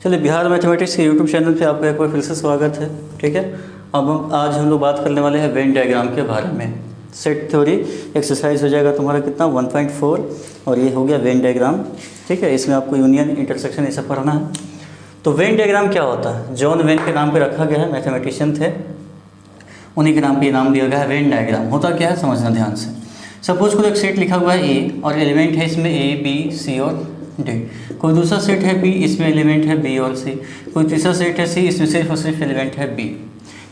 चलिए, बिहार मैथमेटिक्स के YouTube channel पे आपका एक बार फिर से स्वागत है। ठीक है, अब आज हम लोग बात करने वाले हैं वेन डायग्राम के बारे में। सेट थ्योरी एक्सरसाइज हो जाएगा तुम्हारा कितना 1.4 और ये हो गया वेन डायग्राम। ठीक है, इसमें आपको यूनियन, इंटरसेक्शन ये सब पढ़ना है। तो वेन डायग्राम क्या होता है? जॉन वेन के नाम पर रखा गया है, मैथमेटिशियन थे, उन्हीं के नाम पर नाम दिया गया है वेन डायग्राम। होता क्या है समझना ध्यान से। सपोज कोई एक सेट लिखा हुआ है ए और एलिमेंट है इसमें ए बी सी और डी। कोई दूसरा सेट है बी, इसमें एलिमेंट है बी और सी। कोई तीसरा सेट है सी, इसमें सिर्फ और सिर्फ एलिमेंट है बी।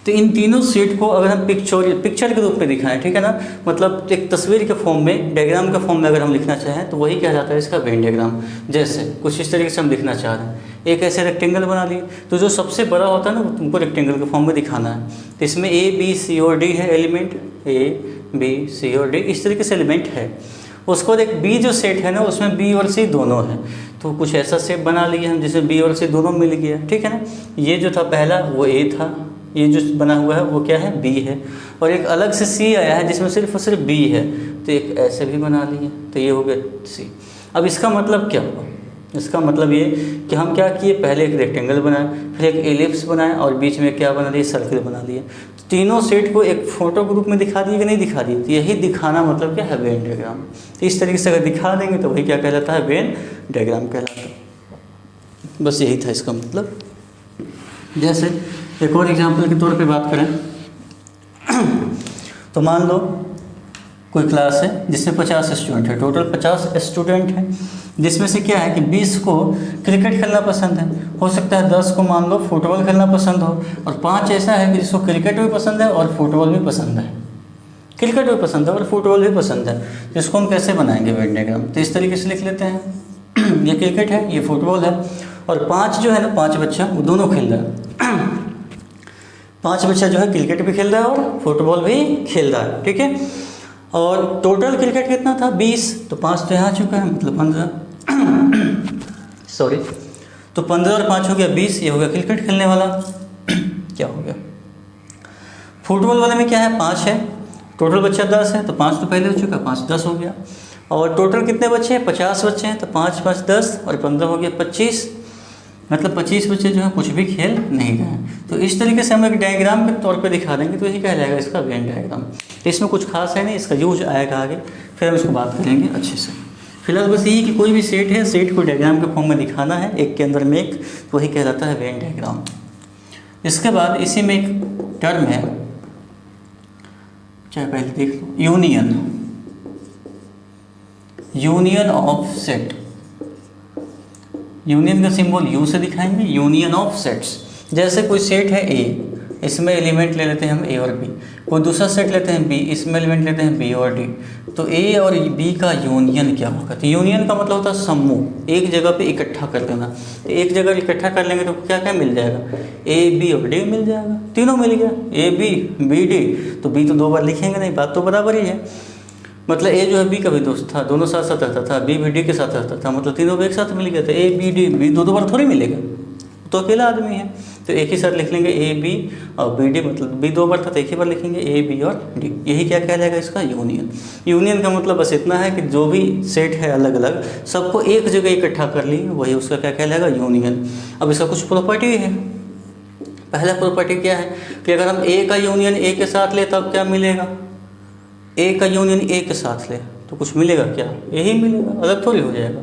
तो इन तीनों सेट को अगर हम पिक्चर के रूप में दिखाएं, ठीक है ना, मतलब एक तस्वीर के फॉर्म में, डायग्राम के फॉर्म में अगर हम लिखना चाहें तो वही कहा जाता है इसका वेन डायग्राम। जैसे कुछ इस तरीके से हम लिखना चाह रहे हैं, एक ऐसे रेक्टेंगल बना लिए, तो जो सबसे बड़ा होता है ना वो तुमको रेक्टेंगल के फॉर्म में दिखाना है। तो इसमें ए बी सी और डी है एलिमेंट, ए बी सी और डी इस तरीके से एलिमेंट है। उसके बाद एक बी जो सेट है ना उसमें बी और सी दोनों है, तो कुछ ऐसा सेट बना लिए हम जिसमें बी और सी दोनों मिल गया। ठीक है ना, ये जो था पहला वो ए था, ये जो बना हुआ है वो क्या है बी है, और एक अलग से सी आया है जिसमें सिर्फ और सिर्फ बी है, तो एक ऐसे भी बना लिए, तो ये हो गया सी। अब इसका मतलब क्या हुआ? इसका मतलब ये कि हम क्या किए, पहले एक रेक्टेंगल बनाए, फिर एक एलिप्स बनाए और बीच में क्या बना दिए, सर्कल बना दिए। तो तीनों सेट को एक फोटो के रूप में दिखा दिए कि नहीं दिखा दिए, तो यही दिखाना मतलब क्या है वेन डायग्राम। तो इस तरीके से अगर दिखा देंगे तो वही क्या कहलाता है, वेन डायग्राम कहलाता है। बस यही था इसका मतलब। जैसे एक और एग्जाम्पल के तौर पे बात करें तो मान लो कोई क्लास है जिसमें 50 स्टूडेंट है, टोटल 50 स्टूडेंट हैं, जिसमें से क्या है कि 20 को क्रिकेट खेलना पसंद है, हो सकता है 10 को मान लो फुटबॉल खेलना पसंद हो, और 5 ऐसा है कि जिसको क्रिकेट भी पसंद है और फुटबॉल भी पसंद है। क्रिकेट भी पसंद है और फुटबॉल भी पसंद है, तो इसको हम कैसे बनाएंगे वेन डायग्राम? तो इस तरीके से लिख लेते हैं ये क्रिकेट है, ये फुटबॉल है, और 5 जो है ना 5 बच्चा वो दोनों खेल रहा है 5 बच्चा जो है क्रिकेट भी खेल रहा है और फुटबॉल भी खेल रहा है। ठीक है, और टोटल क्रिकेट कितना था 20, तो 5 तो यहाँ आ चुका है, मतलब 15 सॉरी, तो 15 और 5 हो गया 20, ये हो गया क्रिकेट खेलने वाला क्या हो गया। फुटबॉल वाले में क्या है 5 है, टोटल बच्चा 10 है, तो 5 तो पहले हो चुका, 5 10 हो गया। और टोटल कितने बच्चे हैं, 50 बच्चे हैं, तो 5 5 10 और 15 हो गया 25, मतलब 25 बच्चे जो है कुछ भी खेल नहीं रहे हैं। तो इस तरीके से हम एक डायग्राम के तौर पे दिखा देंगे तो यही कहा जाएगा इसका वेन डायग्राम। तो इसमें कुछ खास है नहीं, इसका यूज आएगा आगे, फिर हम इसको बात करेंगे अच्छे से। फिलहाल बस यही कि कोई भी सेट है, सेट को डायग्राम के फॉर्म में दिखाना है, एक के अंदर में एक, तो वही कहलाता है वेन डायग्राम। इसके बाद इसी में एक टर्म है, चाहे पहले देख लो, यूनियन ऑफ सेट। यूनियन का सिंबल यू से दिखाएंगे, यूनियन ऑफ सेट्स। जैसे कोई सेट है ए, इसमें एलिमेंट ले लेते हैं हम ए और बी, कोई दूसरा सेट लेते हैं बी, इसमें एलिमेंट लेते हैं बी और डी, तो ए और बी का यूनियन क्या होगा? तो यूनियन का मतलब होता है समूह, एक जगह पे इकट्ठा कर देना। तो एक जगह इकट्ठा कर लेंगे तो क्या क्या मिल जाएगा, ए बी और डी मिल जाएगा, तीनों मिल गया, ए बी डी। तो बी तो 2 बार लिखेंगे नहीं, बात तो बराबर ही है, मतलब ए जो है बी का भी दोस्त था, दोनों साथ साथ रहता था, बी भी डी के साथ रहता था, मतलब तीनों को एक साथ मिल गया था। ए बी डी, बी 2 बार थोड़ी मिलेगा, तो अकेला आदमी है, तो एक ही साथ लिख लेंगे ए बी और बी डी, मतलब बी 2 बार था तो एक ही बार लिखेंगे ए बी और डी। यही क्या कहलाएगा इसका यूनियन। यूनियन का मतलब बस इतना है कि जो भी सेट है अलग अलग, सबको एक जगह इकट्ठा कर ली, वही उसका क्या कहलाएगा, यूनियन। अब इसका कुछ प्रॉपर्टी है। पहला प्रॉपर्टी क्या है कि अगर हम ए का यूनियन ए के साथ ले तब क्या मिलेगा, ए का यूनियन ए के साथ ले तो कुछ मिलेगा क्या, यही मिलेगा, अलग थोड़ी हो जाएगा।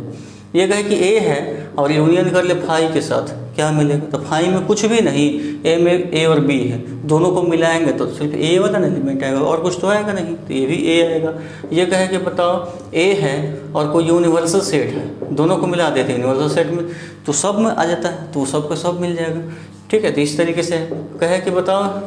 ये कहे कि ए है और यूनियन कर ले फाई के साथ, क्या मिलेगा, तो फाई में कुछ भी नहीं, ए में ए और बी है, दोनों को मिलाएंगे तो सिर्फ ए वाला ना एलिमेंट आएगा, और कुछ तो आएगा नहीं, तो ये भी ए आएगा। ये कहे कि बताओ ए है और कोई यूनिवर्सल सेट है, दोनों को मिला देते हैं यूनिवर्सल सेट में, तो सब में आ जाता है, तो सब का सब मिल जाएगा। ठीक है, तो इस तरीके से कहे कि बताओ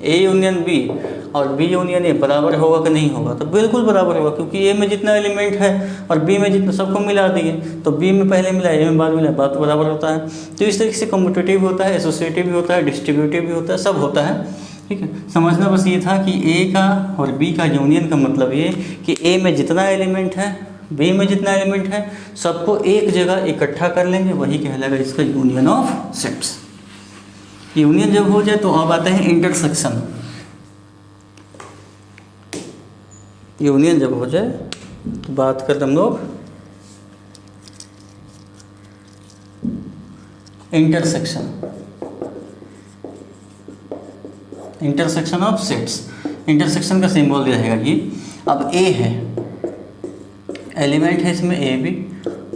ए यूनियन बी और बी यूनियन ए बराबर होगा कि नहीं होगा, तो बिल्कुल बराबर होगा, क्योंकि ए में जितना एलिमेंट है और बी में जितना, सबको मिला दिए, तो बी में पहले मिला ए में बाद मिला, बात तो बराबर होता है। तो इस तरीके से कम्यूटेटिव होता है, एसोसिएटिव भी होता है, डिस्ट्रीब्यूटिव भी होता है, सब होता है। ठीक है, समझना बस ये था कि ए का और बी का यूनियन का मतलब ये कि ए में जितना एलिमेंट है, बी में जितना एलिमेंट है, सबको एक जगह इकट्ठा कर लेंगे, वही कहलाएगा इसका यूनियन ऑफ सेट्स। यूनियन जब हो जाए तो अब आते हैं इंटरसेक्शन। यूनियन जब हो जाए तो बात करते हम लोग इंटरसेक्शन ऑफ सेट्स, इंटरसेक्शन का सिंबल रहेगा ये। अब ए है, एलिमेंट है इसमें ए बी,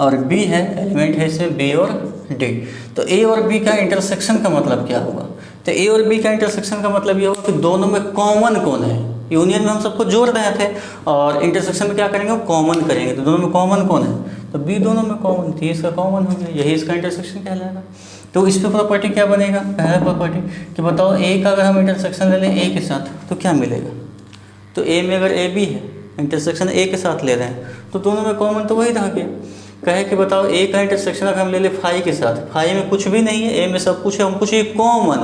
और बी है, एलिमेंट है इसमें बी और डी। तो ए और बी का इंटरसेक्शन का मतलब क्या होगा? तो ए और बी का इंटरसेक्शन का मतलब ये होगा कि दोनों में कॉमन कौन है। यूनियन में हम सबको जोड़ रहे थे, और इंटरसेक्शन में क्या करेंगे, कॉमन करेंगे। तो दोनों में कॉमन कौन है? तो बी दोनों में कॉमन थी, इसका कॉमन हो गया, यही इसका इंटरसेक्शन कहलाएगा। तो इस पर प्रॉपर्टी क्या बनेगा? पहला प्रॉपर्टी कि बताओ ए का अगर हम इंटरसेक्शन ले लें ए के साथ तो क्या मिलेगा? तो ए में अगर ए बी है, इंटरसेक्शन ए के साथ ले रहे हैं, तो दोनों में कॉमन तो वही रह गया। कहे कि बताओ ए का इंटरसेक्शन अगर हम ले लें फाई के साथ, फाई में कुछ भी नहीं है, ए में सब कुछ है, हम कुछ एक कॉमन,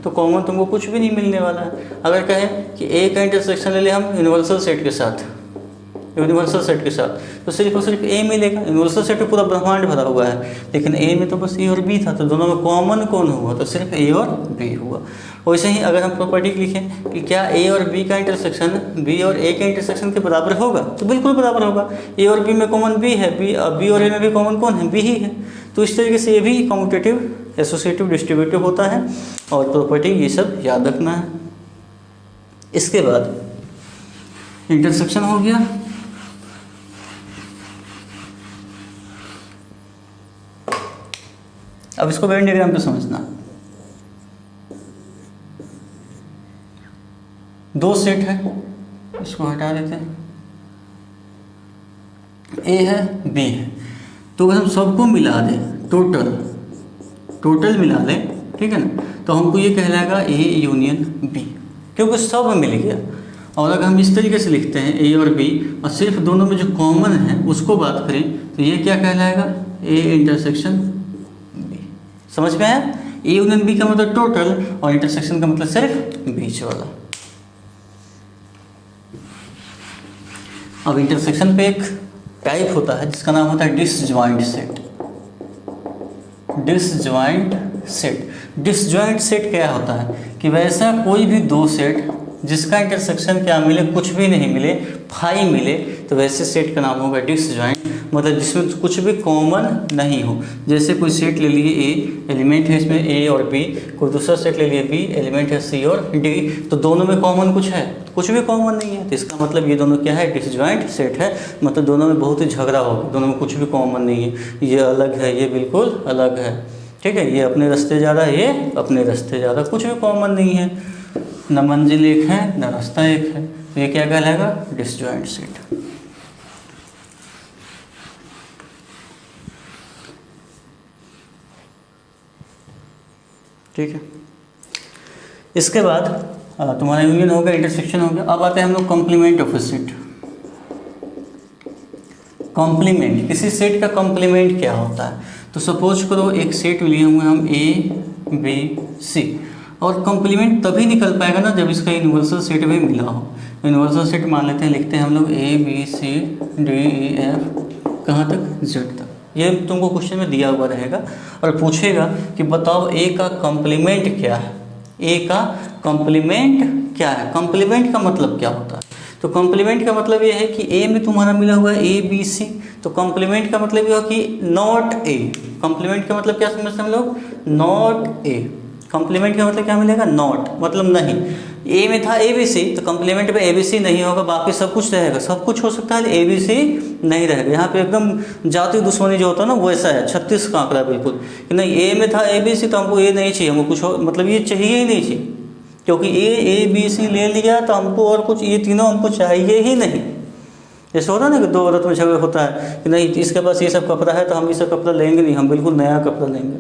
तो कॉमन तुमको कुछ भी नहीं मिलने वाला है। अगर कहें कि ए का इंटरसेक्शन ले लें हम यूनिवर्सल सेट के साथ, तो सिर्फ और सिर्फ ए मिलेगा। यूनिवर्सल सेट में पूरा ब्रह्मांड भरा हुआ है, लेकिन ए में तो बस ए और बी था, तो दोनों में कॉमन कौन हुआ? तो सिर्फ ए और बी हुआ। वैसे ही अगर हम प्रॉपर्टी लिखें कि क्या ए और बी का इंटरसेक्शन बी और ए के इंटरसेक्शन के बराबर होगा, तो बिल्कुल बराबर होगा। ए और बी में कॉमन बी है, बी और ए में भी कॉमन कौन है? बी ही है। तो इस तरीके से ये भी कॉम्यूटेटिव, एसोसिएटिव, डिस्ट्रीब्यूटिव होता है, और प्रॉपर्टी ये सब याद रखना है। इसके बाद इंटरसेक्शन हो गया। अब इसको वेन डायग्राम पे समझना। दो सेट है, इसको हटा देते हैं, ए है बी है, तो अगर हम सबको मिला दें, टोटल मिला लें, ठीक है ना, तो हमको ये कहलाएगा ए यूनियन बी, क्योंकि सब मिल गया। और अगर हम इस तरीके से लिखते हैं ए और बी, और सिर्फ दोनों में जो कॉमन है उसको बात करें, तो ये क्या कहलाएगा? A intersection B. समझ में आया? ए यूनियन बी का मतलब टोटल, और इंटरसेक्शन का मतलब सिर्फ बीच वाला। अब इंटरसेक्शन पे एक टाइप होता है जिसका नाम होता है डिसजॉइंट सेट। डिसजॉइंट सेट क्या होता है कि वैसा कोई भी दो सेट जिसका इंटरसेक्शन क्या मिले, कुछ भी नहीं मिले, फाई मिले, तो वैसे सेट का नाम होगा डिसजॉइंट, मतलब जिसमें कुछ भी कॉमन नहीं हो। जैसे कोई सेट ले लिए ए, एलिमेंट है इसमें ए और बी, कोई दूसरा सेट ले लिए बी, एलिमेंट है सी और डी, तो दोनों में कॉमन कुछ है, कुछ भी कॉमन नहीं है, तो इसका मतलब ये दोनों क्या है? डिसजॉइंट सेट है। मतलब दोनों में बहुत ही झगड़ा होगा, दोनों में कुछ भी कॉमन नहीं है, ये अलग है, ये बिल्कुल अलग है, ठीक है, ये अपने रास्ते जा रहा है, ये अपने रास्ते जा रहा है, कुछ भी कॉमन नहीं है, न मंजिल एक है न रास्ता एक है, तो ये क्या कहलाएगा? Disjoint set. ठीक है, इसके बाद तुम्हारा यूनियन हो गया, इंटरसेक्शन हो गया। अब आते हैं हम लोग complement of A set. Complement, किसी सेट का कॉम्प्लीमेंट क्या होता है? तो सपोज करो एक सेट लिए हुए हम ए बी सी, और कॉम्प्लीमेंट तभी निकल पाएगा ना जब इसका यूनिवर्सल सेट भी मिला हो। यूनिवर्सल सेट मान लेते हैं, लिखते हैं हम लोग A B C D E F, कहाँ तक? जेड तक। ये तुमको क्वेश्चन में दिया हुआ रहेगा और पूछेगा कि बताओ ए का कॉम्प्लीमेंट क्या है। ए का कॉम्प्लीमेंट क्या है? कॉम्प्लीमेंट का मतलब क्या होता है? तो कॉम्प्लीमेंट का मतलब ये है कि ए में तुम्हारा मिला हुआ है ए बी सी, तो कॉम्प्लीमेंट का मतलब ये हो कि नॉट ए। कॉम्प्लीमेंट का मतलब क्या समझते हैं हम लोग? Not a. कॉम्प्लीमेंट का मतलब क्या मिलेगा? नॉट, मतलब नहीं। ए में था ए बी सी, तो कॉम्प्लीमेंट में ए बी सी नहीं होगा, बाकी सब कुछ रहेगा। सब कुछ हो सकता है, ए बी सी नहीं रहेगा। यहाँ पे एकदम जाति दुश्मनी जो होता है ना, वो ऐसा है, 36 का आंकड़ा बिल्कुल कि नहीं, ए में था ए बी सी तो हमको ए नहीं चाहिए, हमको कुछ हो, मतलब ये चाहिए ही नहीं चाहिए, क्योंकि ए बी सी ले लिया तो हमको और कुछ, ये तीनों हमको चाहिए ही नहीं। जैसे होता है ना कि दो औरत में झगड़ा होता है कि नहीं इसके पास ये सब कपड़ा है तो हम ये सब कपड़ा लेंगे नहीं, हम बिल्कुल नया कपड़ा लेंगे,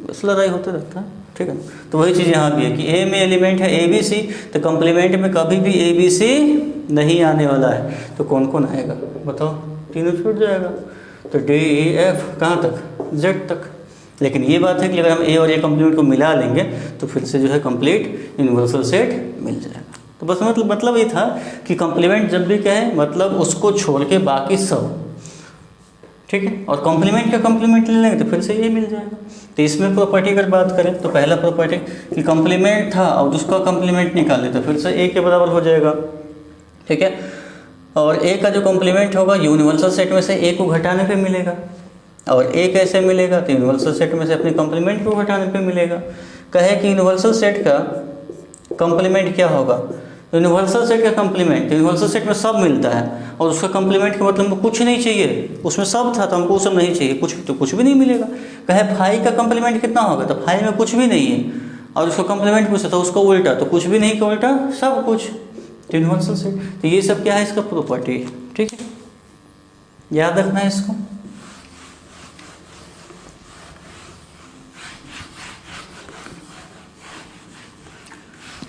बस लड़ाई होते रहता है, ठीक है। तो वही चीज़ यहाँ भी है कि ए में एलिमेंट है ए बी सी, तो कॉम्प्लीमेंट में कभी भी ए बी सी नहीं आने वाला है, तो कौन कौन आएगा बताओ? तीनों छूट जाएगा, तो डी ई एफ कहाँ तक? जेड तक। लेकिन ये बात है कि अगर हम ए और ए कॉम्प्लीमेंट को मिला लेंगे तो फिर से जो है कंप्लीट यूनिवर्सल सेट मिल जाएगा। तो बस मतलब ये था कि कॉम्प्लीमेंट जब भी कहें मतलब उसको छोड़ के बाकी सब, ठीक है। और कॉम्प्लीमेंट का कॉम्प्लीमेंट ले लेंगे तो फिर से ये मिल जाएगा। तो इसमें प्रॉपर्टी अगर बात करें तो पहला प्रॉपर्टी कि कॉम्प्लीमेंट था और उसका कॉम्प्लीमेंट निकाले तो फिर से ए के बराबर हो जाएगा, ठीक है। और ए का जो कॉम्प्लीमेंट होगा यूनिवर्सल सेट में से ए को घटाने पे मिलेगा, और ए कैसे मिलेगा, तो यूनिवर्सल सेट में से अपने कॉम्प्लीमेंट को घटाने पे मिलेगा। कहे कि यूनिवर्सल सेट का कॉम्प्लीमेंट क्या होगा, यूनिवर्सल सेट का कॉम्प्लीमेंट, यूनिवर्सल सेट में सब मिलता है और उसका कॉम्प्लीमेंट का मतलब हमको कुछ नहीं चाहिए, उसमें सब था तो हमको सब नहीं चाहिए, कुछ तो कुछ भी नहीं मिलेगा। कहे फाई का कॉम्प्लीमेंट कितना होगा, तो फाई में कुछ भी नहीं है और उसको कॉम्प्लीमेंट पूछा था उसको उल्टा, तो कुछ भी नहीं का उल्टा सब कुछ, तो यूनिवर्सल सेट। तो ये सब क्या है, इसका प्रॉपर्टी है, ठीक है, याद रखना है इसको।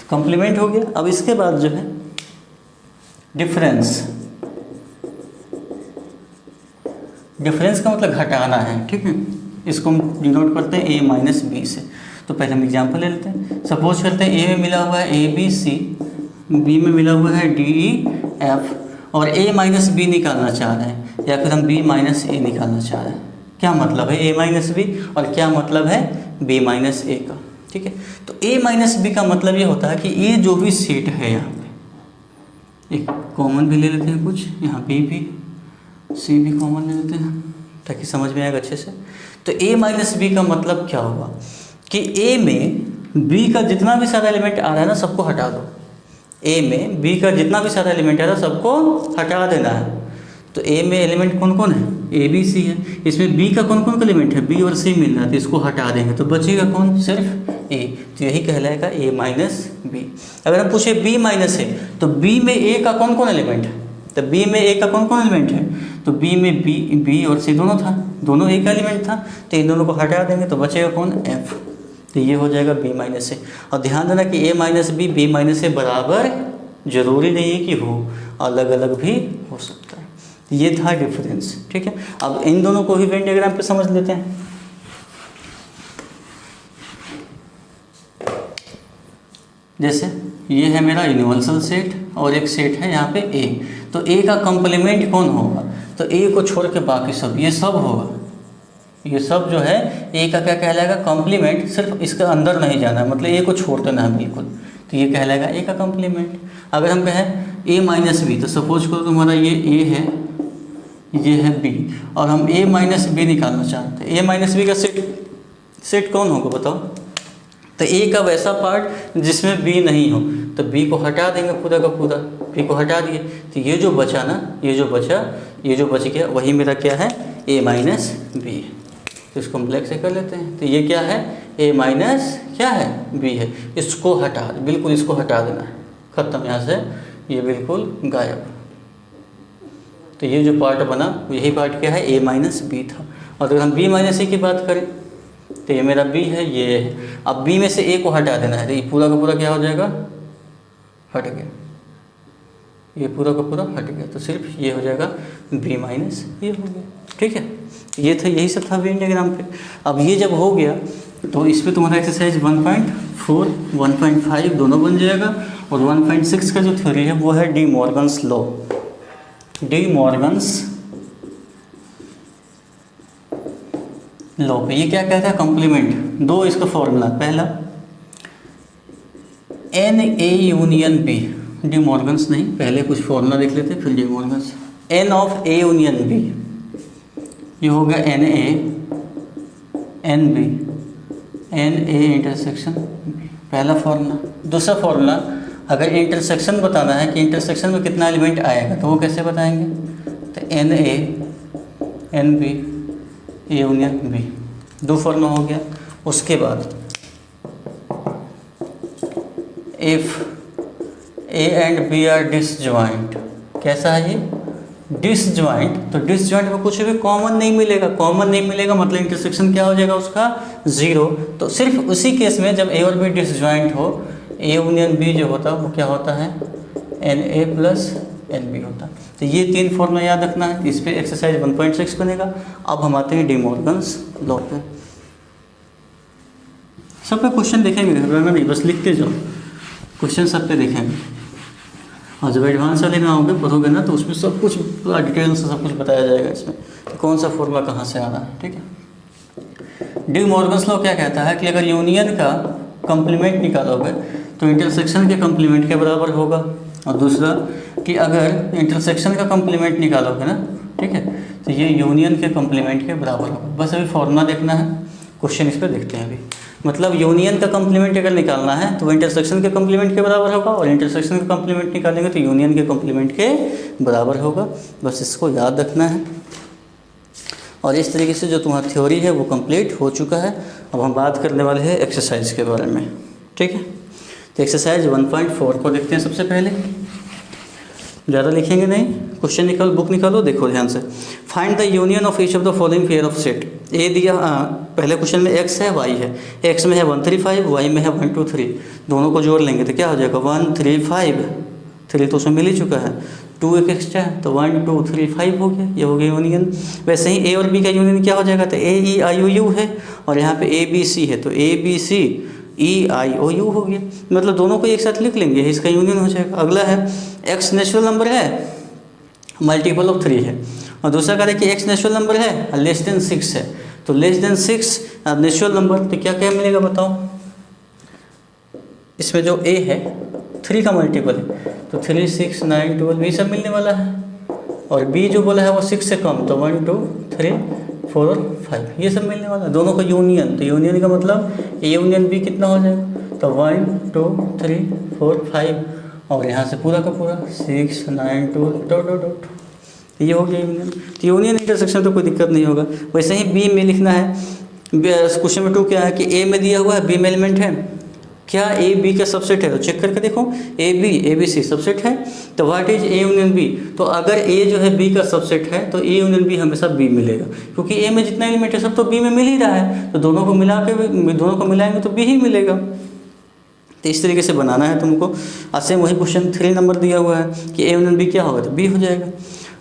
कॉम्प्लीमेंट हो गया। अब इसके बाद जो है डिफरेंस, डिफरेंस का मतलब घटाना है, ठीक है, इसको हम डिनोट करते हैं a माइनस बी से। तो पहले हम एग्जांपल ले लेते हैं। सपोज करते हैं a में मिला हुआ है ए बी सी, बी में मिला हुआ है डी ई एफ और a माइनस बी निकालना चाह रहे हैं, या फिर हम b माइनस ए निकालना चाह रहे हैं। क्या मतलब है a माइनस बी और क्या मतलब है b माइनस ए का, ठीक है। तो a माइनस बी का मतलब ये होता है कि ये जो भी सेट है, यहाँ पे एक कॉमन भी ले लेते हैं कुछ, यहाँ b भी c भी कॉमन ले लेते हैं ताकि समझ में आएगा अच्छे से। तो a माइनस बी का मतलब क्या होगा कि a में b का जितना भी सारा एलिमेंट आ रहा है ना, सबको हटा दो। a में b का जितना भी सारा एलिमेंट आ रहा है सबको हटा देना है। तो a में एलिमेंट कौन कौन है, a b c है, इसमें b का कौन कौन का एलिमेंट है, b और c मिल रहा है, तो इसको हटा देंगे तो बचेगा कौन, सिर्फ a। तो यही कहलाएगा a माइनस बी। अगर हम पूछे b माइनस a, तो b में a का कौन कौन एलिमेंट है, तो b में a का कौन कौन एलिमेंट है, तो b में b और c दोनों था, दोनों एक एलिमेंट था, तो इन दोनों को हटा देंगे तो बचेगा कौन, f। तो ये हो जाएगा b माइनस ए। और ध्यान देना कि a minus B, b minus A बराबर जरूरी नहीं है कि हो, अलग अलग भी हो सकता है। ये था डिफरेंस, ठीक है। अब इन दोनों को ही वेन डायग्राम पे समझ लेते हैं। जैसे ये है मेरा यूनिवर्सल सेट और एक सेट है यहाँ पे a, तो a का कॉम्प्लीमेंट कौन होगा, तो a को छोड़ के बाकी सब, ये सब होगा, ये सब जो है a का क्या कहलाएगा, कॉम्प्लीमेंट। सिर्फ इसके अंदर नहीं जाना है, मतलब a को छोड़ देना है बिल्कुल, तो ये कहलाएगा a का कॉम्प्लीमेंट। अगर हम कहें a माइनस बी, तो सपोज करो तुम्हारा ये a है, ये है b, और हम a माइनस बी निकालना चाहते हैं। a माइनस बी का सेट कौन होगा बताओ, तो a का वैसा पार्ट जिसमें b नहीं हो, तो b को हटा देंगे पूरा का पूरा, b को हटा दिए, तो ये जो बचा ना, ये जो बच गया वही मेरा क्या है, a माइनस बी है। तो इसको हम ब्लैक से कर लेते हैं। तो ये क्या है, a माइनस क्या है, b है। इसको हटा, बिल्कुल इसको हटा देना है, खत्म, यहाँ से ये बिल्कुल गायब। तो ये जो पार्ट बना यही पार्ट क्या है, a माइनस बी था। और अगर हम b माइनस ए की बात करें तो ये मेरा b है, ये है। अब b में से a को हटा देना है, तो ये पूरा का पूरा क्या हो जाएगा, हट गया, ये पूरा का पूरा हट गया, तो सिर्फ ये हो जाएगा b माइनस ये हो गया, ठीक है। ये था, यही सब था वेन डायग्राम पे। अब ये जब हो गया तो इस पर तुम्हारा एक्सरसाइज 1.4, 1.5 दोनों बन जाएगा। और 1.6 का जो थ्योरी है वो है D Morgan's law. D Morgan's law पे ये क्या कहता है, कॉम्प्लीमेंट। दो इसका फॉर्मूला, पहला n A union B, de Morgan's नहीं, पहले कुछ फॉर्मूला देख लेते हैं फिर de Morgan's. N of A union B, ये होगा n A n B, n A intersection B, पहला फॉर्मूला। दूसरा फॉर्मूला, अगर इंटरसेक्शन बताना है कि इंटरसेक्शन में कितना एलिमेंट आएगा तो वो कैसे बताएंगे, तो n A n B A union B, दो फॉर्मूला हो गया। उसके बाद if A and B are disjoint, कैसा है ये, डिसजॉइंट। तो डिसजॉइंट में कुछ भी कॉमन नहीं मिलेगा, कॉमन नहीं मिलेगा मतलब इंटरसेक्शन क्या हो जाएगा उसका, ज़ीरो। तो सिर्फ उसी केस में जब ए और बी डिसजॉइंट हो, ए यूनियन बी जो होता है वो क्या होता है, n A plus n B होता है। तो ये तीन फॉर्मूला याद रखना है, इस पे एक्सरसाइज 1.6 बनेगा। अब हम आते हैं डी मॉर्गन्स लॉ पे। सब पे क्वेश्चन देखेंगे, घबराना नहीं, बस लिखते जाओ, क्वेश्चन सब पे देखेंगे। और जब एडवांस वाले में आओगे पढ़ोगे ना तो उसमें सब कुछ पूरा डिटेल से सब कुछ बताया जाएगा इसमें, तो कौन सा फॉर्मूला कहाँ से आना है, ठीक है। डी मॉर्गन्स लॉ क्या कहता है कि अगर यूनियन का कॉम्प्लीमेंट निकालोगे तो इंटरसेक्शन के कॉम्प्लीमेंट के बराबर होगा। और दूसरा कि अगर इंटरसेक्शन का कॉम्प्लीमेंट निकालोगे ना, ठीक है, तो ये यूनियन के कॉम्प्लीमेंट के बराबर होगा। बस अभी फॉर्मूला देखना है, क्वेश्चन इस पर देखते हैं अभी। मतलब यूनियन का कॉम्प्लीमेंट अगर निकालना है तो वो इंटरसेक्शन के कॉम्प्लीमेंट के बराबर होगा, और इंटरसेक्शन के कॉम्प्लीमेंट निकालेंगे तो यूनियन के कॉम्प्लीमेंट के बराबर होगा। बस इसको याद रखना है। और इस तरीके से जो तुम्हारा थ्योरी है वो कंप्लीट हो चुका है। अब हम बात करने वाले हैं एक्सरसाइज के बारे में, ठीक है। तो एक्सरसाइज 1.4 को देखते हैं सबसे पहले। ज़्यादा लिखेंगे नहीं, क्वेश्चन निकालो, बुक निकालो, देखो ध्यान से। Find the union of each of the following pair of set. A दिया, पहले क्वेश्चन में एक्स है, वाई है। एक्स में है 1 3 5, वाई में है 1 2 3। दोनों को जोड़ लेंगे तो क्या हो जाएगा 1 3 5। 3 तो उसमें मिल ही चुका है, 2 एक एक्स्ट्रा है तो 1 2 3 5 हो गया, ये हो गया यूनियन। वैसे ही ए और बी का यूनियन क्या हो जाएगा, तो ए ई आई ओ यू है, और यहाँ पे ए बी सी है तो ए B C E I O you हो गया। मतलब दोनों को एक साथ लिख लेंगे, इसका यूनियन हो जाएगा। अगला है एक्स नेचुरल नंबर है, मल्टीपल ऑफ 3 है, और दूसरा कह रहे कि एक्स नेचुरल नंबर है लेस देन 6 है, तो लेस देन 6 नेचुरल नंबर, तो क्या क्या मिलेगा बताओ। इसमें जो ए है 3 का मल्टीपल है तो 3 6 9 12 ये सब मिलने वाला है, और बी जो बोला है वो 6 से कम तो 1 2 3 4 5 ये सब मिलने वाला है। दोनों का यूनियन, तो यूनियन का मतलब ए यूनियन बी कितना हो जाएगा, तो 1 2 3 4 5, और यहाँ से पूरा का पूरा 6 9 12 डॉट डॉट डॉट, ये हो गया यूनियन। तो यूनियन इंटरसेक्शन तो कोई दिक्कत नहीं होगा। वैसे ही बी में लिखना है, क्वेश्चन में 2 क्या है कि ए में दिया हुआ है बी में एलिमेंट है, क्या ए बी का सबसेट है, तो चेक करके देखो ए बी सी सबसेट है, तो what is A union B. तो अगर ए जो है बी का सबसेट है तो ए यूनियन बी हमेशा बी मिलेगा, क्योंकि ए में जितना एलिमेंट है सब तो बी में मिल ही रहा है, तो दोनों को मिलाएंगे तो बी ही मिलेगा। तो इस तरीके से बनाना है तुमको। ऐसे वही क्वेश्चन 3 नंबर दिया हुआ है कि ए यूनियन बी क्या होगा, तो बी हो जाएगा।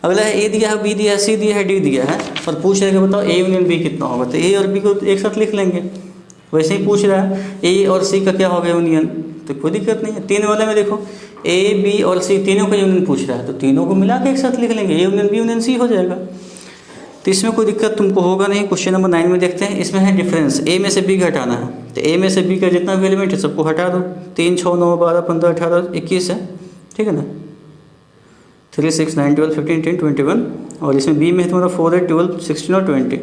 अगला है ए दिया है, बी दिया है, सी दिया है, डी दिया है, और पूछ रहे बताओ ए यूनियन बी कितना होगा, तो ए और बी को एक साथ लिख लेंगे। वैसे ही पूछ रहा है ए और सी का क्या होगा यूनियन, तो कोई दिक्कत नहीं है। 3 वाले में देखो ए बी और सी तीनों का यूनियन पूछ रहा है, तो तीनों को मिला के एक साथ लिख लेंगे, A union B union C हो जाएगा। तो इसमें कोई दिक्कत तुमको होगा नहीं। क्वेश्चन नंबर 9 में देखते हैं, इसमें है डिफरेंस, ए में से बी घटाना है, तो ए में से बी का जितना भी एलिमेंट है सबको हटा दो। 3 6 9 12 15 18 21 है, ठीक है ना। 3 6 9 12 15 10 21, और इसमें बी में है तुम्हारा 4 8 12 16 और 20।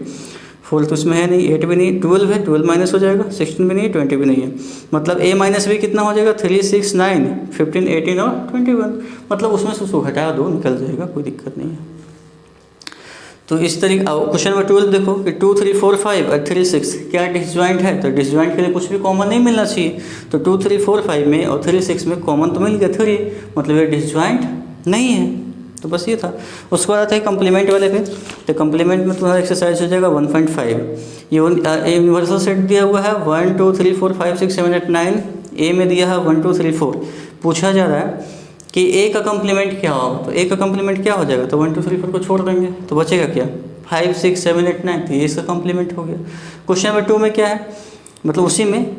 4 तो उसमें है नहीं, 8 भी नहीं, 12 है, 12 माइनस हो जाएगा, 16 भी नहीं है, 20 भी नहीं है। मतलब a माइनस बी कितना हो जाएगा 3 6 9 15 18 और 21। मतलब उसमें से उसको घटा दो, निकल जाएगा, कोई दिक्कत नहीं है। तो इस तरीके क्वेश्चन नंबर 12 देखो कि 2 3 4 5 और 3 6 क्या डिसजॉइंट है, तो डिसजॉइंट के लिए कुछ भी कॉमन नहीं मिलना चाहिए। तो 2 3 4 5 में और 3 6 में कॉमन तो मिल गया 3, मतलब ये डिसजॉइंट नहीं है। तो बस ये था। उसके बाद आता है कम्प्लीमेंट वाले पे, तो कम्प्लीमेंट में तुम्हारा एक्सरसाइज हो जाएगा 1.5। ये यूनिवर्सल सेट दिया हुआ है 1 2 3 4 5 6 7 8 9, ए में दिया है 1 2 3 4। पूछा जा रहा है कि ए का कम्प्लीमेंट क्या होगा, तो ए का कम्प्लीमेंट क्या हो जाएगा, तो 1 2 3 4 को छोड़ देंगे तो बचेगा क्या 5 6 7 8 9, तो ये इसका कम्प्लीमेंट हो गया। क्वेश्चन नंबर 2 में क्या है, मतलब उसी में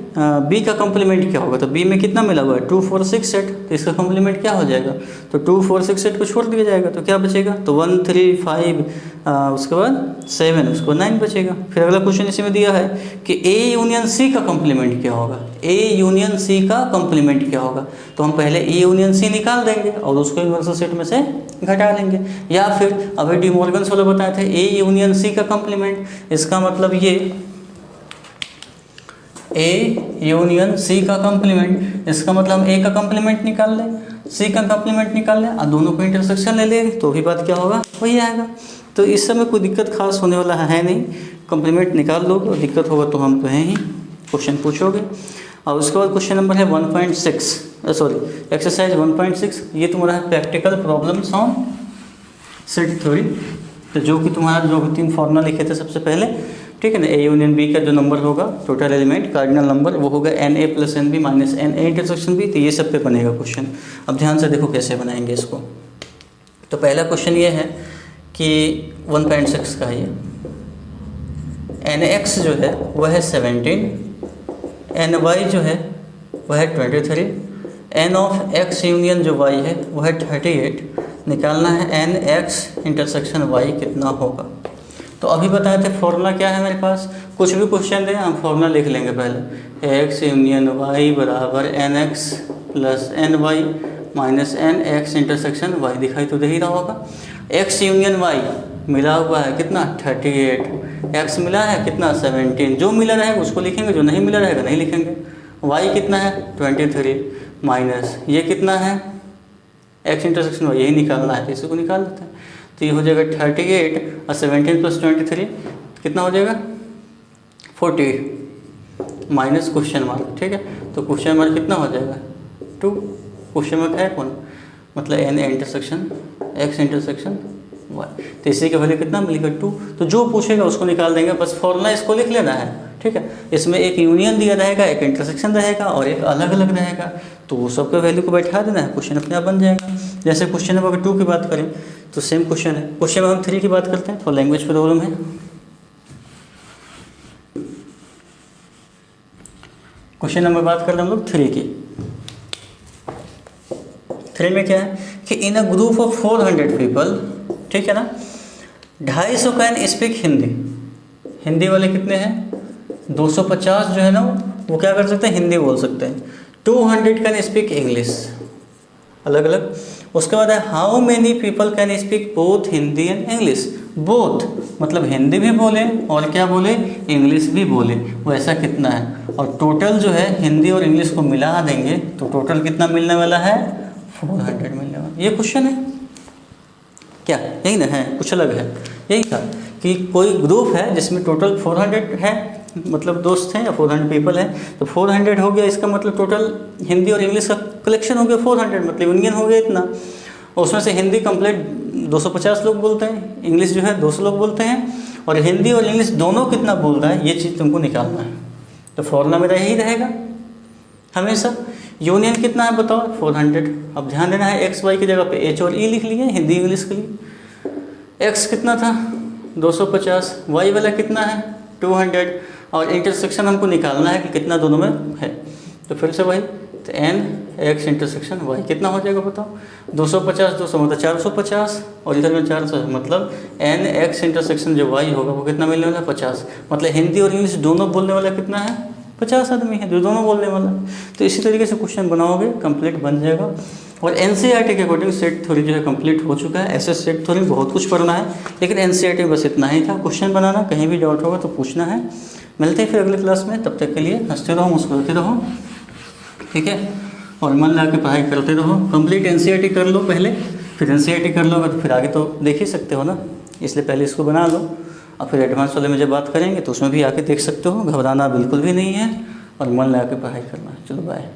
बी का कम्प्लीमेंट क्या होगा, तो बी में कितना मिला हुआ है 2 4 6 सेट, तो इसका कम्प्लीमेंट क्या हो जाएगा, तो 2 4 6 सेट को छोड़ दिया जाएगा तो क्या बचेगा, तो 1 3 5 उसके बाद 7 उसको 9 बचेगा। फिर अगला क्वेश्चन इसी में दिया है कि ए यूनियन सी का कम्प्लीमेंट क्या होगा, ए यूनियन सी का कम्प्लीमेंट क्या होगा, तो हम पहले ए यूनियन सी निकाल देंगे और उसको यूनिवर्सल सेट में से घटा लेंगे। या फिर अभी डी मॉर्गन्स वाले बताए थे ए यूनियन सी का कम्प्लीमेंट, इसका मतलब ये ए यूनियन सी का कम्प्लीमेंट, इसका मतलब हम ए का कम्प्लीमेंट निकाल लें, सी का कम्प्लीमेंट निकाल लें और दोनों को इंटरसेक्शन ले लेंगे तो भी बात क्या होगा वही आएगा। तो इस समय कोई दिक्कत खास होने वाला है नहीं, कम्प्लीमेंट निकाल लोगे और दिक्कत होगा तो हम कहें ही क्वेश्चन पूछोगे। और उसके बाद क्वेश्चन नंबर है 1.6 एक्सरसाइज 1.6, ये तुम्हारा है practical problems on set theory. तो जो कि तुम्हारा जो 3 फॉर्मूला लिखे थे सबसे पहले, ठीक है ना, ए यूनियन बी का जो नंबर होगा टोटल एलिमेंट कार्डिनल नंबर वो होगा NA + NB - NA intersection B, तो ये सब पे बनेगा क्वेश्चन। अब ध्यान से देखो कैसे बनाएंगे इसको। तो पहला क्वेश्चन ये है कि 1.6 का ये NX जो है वह है 17, NY जो है वह है 23, N ऑफ X यूनियन जो Y है वह है 38। निकालना है NX इंटरसेक्शन Y कितना होगा। तो अभी बताए थे फॉर्मूला क्या है मेरे पास, कुछ भी क्वेश्चन दें हम फॉर्मूला लिख लेंगे पहले, X यूनियन Y बराबर NX + NY - NX intersection Y, दिखाई तो दे ही रहा होगा। X यूनियन Y मिला हुआ है कितना 38, एक्स मिला है कितना 17, जो मिला रहेगा उसको लिखेंगे, जो नहीं मिला रहेगा नहीं लिखेंगे। वाई कितना है 23 माइनस ये कितना है एक्स इंटरसेक्शन वाई, यही निकालना है तो इसी को निकाल देते हैं। तो ये हो जाएगा 38 और 17 प्लस 23 कितना हो जाएगा 40 माइनस क्वेश्चन मार्क। ठीक है, तो क्वेश्चन मार्क कितना हो जाएगा 2, क्वेश्चन मार्क है कौन, मतलब n intersection X intersection Y. तो इसी का वैल्यू कितना मिलेगा 2। तो जो पूछेगा उसको निकाल देंगे, बस फॉर्मूला इसको लिख लेना है। ठीक है, इसमें एक यूनियन दिया रहेगा, एक इंटरसेक्शन रहेगा और एक अलग अलग रहेगा, तो सबके वैल्यू को बैठा देना है, क्वेश्चन अपने आप बन जाएगा। जैसे क्वेश्चन नंबर 2 की बात करें तो सेम क्वेश्चन है। क्वेश्चन नंबर 3 की बात करते हैं, तो लैंग्वेज प्रॉब्लम है। क्वेश्चन नंबर बात कर रहे हैं हम लोग 3 की। 3 में क्या है कि इन अ ग्रुप ऑफ 400 पीपल, ठीक है ना, 250 कैन स्पीक हिंदी। हिंदी वाले कितने हैं 250 जो है ना वो क्या कर सकते हैं हिंदी बोल सकते हैं। 200 कैन स्पीक इंग्लिश, अलग अलग। उसके बाद है how many people can speak both Hindi and English. Both मतलब हिंदी भी बोले और क्या बोले इंग्लिश भी बोले, वो ऐसा कितना है। और टोटल जो है हिंदी और इंग्लिश को मिला देंगे तो टोटल कितना मिलने वाला है 400 मिलने वाला। ये क्वेश्चन है क्या, यही ना है, कुछ अलग है। यही था कि कोई ग्रुप है जिसमें टोटल 400 है, मतलब दोस्त हैं या 400 पीपल हैं, तो 400 हो गया, इसका मतलब टोटल हिंदी और इंग्लिश का कलेक्शन हो गया 400, मतलब यूनियन हो गया इतना। और उसमें से हिंदी कंप्लीट 250 लोग बोलते हैं, इंग्लिश जो है 200 लोग बोलते हैं, और हिंदी और इंग्लिश दोनों कितना बोल रहा है ये चीज़ तुमको निकालना है। तो फॉर्मूला मेरा यही रहेगा हमेशा। यूनियन कितना है बताओ 400। अब ध्यान देना है एक्स वाई की जगह पे एच और ई लिख लिए हिंदी इंग्लिश के लिए। एक्स कितना था 250, वाई वाला कितना है 200, और इंटरसेक्शन हमको निकालना है कि कितना दोनों में है। तो फिर से वही, तो एन एक्स इंटरसेक्शन वाई कितना हो जाएगा बताओ 250 200 मतलब 450, और इधर में 400 मतलब एन एक्स इंटरसेक्शन जो वाई होगा वो कितना मिलने वाला है 50। मतलब हिंदी और इंग्लिश दोनों बोलने वाला कितना है 50 आदमी है जो दोनों बोलने वाला। तो इसी तरीके से क्वेश्चन बनाओगे कंप्लीट बन जाएगा। और एनसीईआरटी के अकॉर्डिंग सेट थ्योरी जो है कंप्लीट हो चुका है। ऐसे सेट थ्योरी बहुत कुछ पढ़ना है, लेकिन एनसीईआरटी में बस इतना ही था। क्वेश्चन बनाना, कहीं भी डाउट होगा तो पूछना है। मिलते हैं फिर अगले क्लास में, तब तक के लिए हंसते रहो मुस्कुराते रहो, ठीक है, और मन लगा के पढ़ाई करते रहो। कंप्लीट एनसीईआरटी कर लो पहले, फिर एनसीईआरटी कर लोगे तो फिर आगे तो देख ही सकते हो ना, इसलिए पहले इसको बना लो और फिर एडवांस वाले में जब बात करेंगे तो उसमें भी आके देख सकते हो। घबराना बिल्कुल भी नहीं है और मन लगा के पढ़ाई करना है। चलो बाय।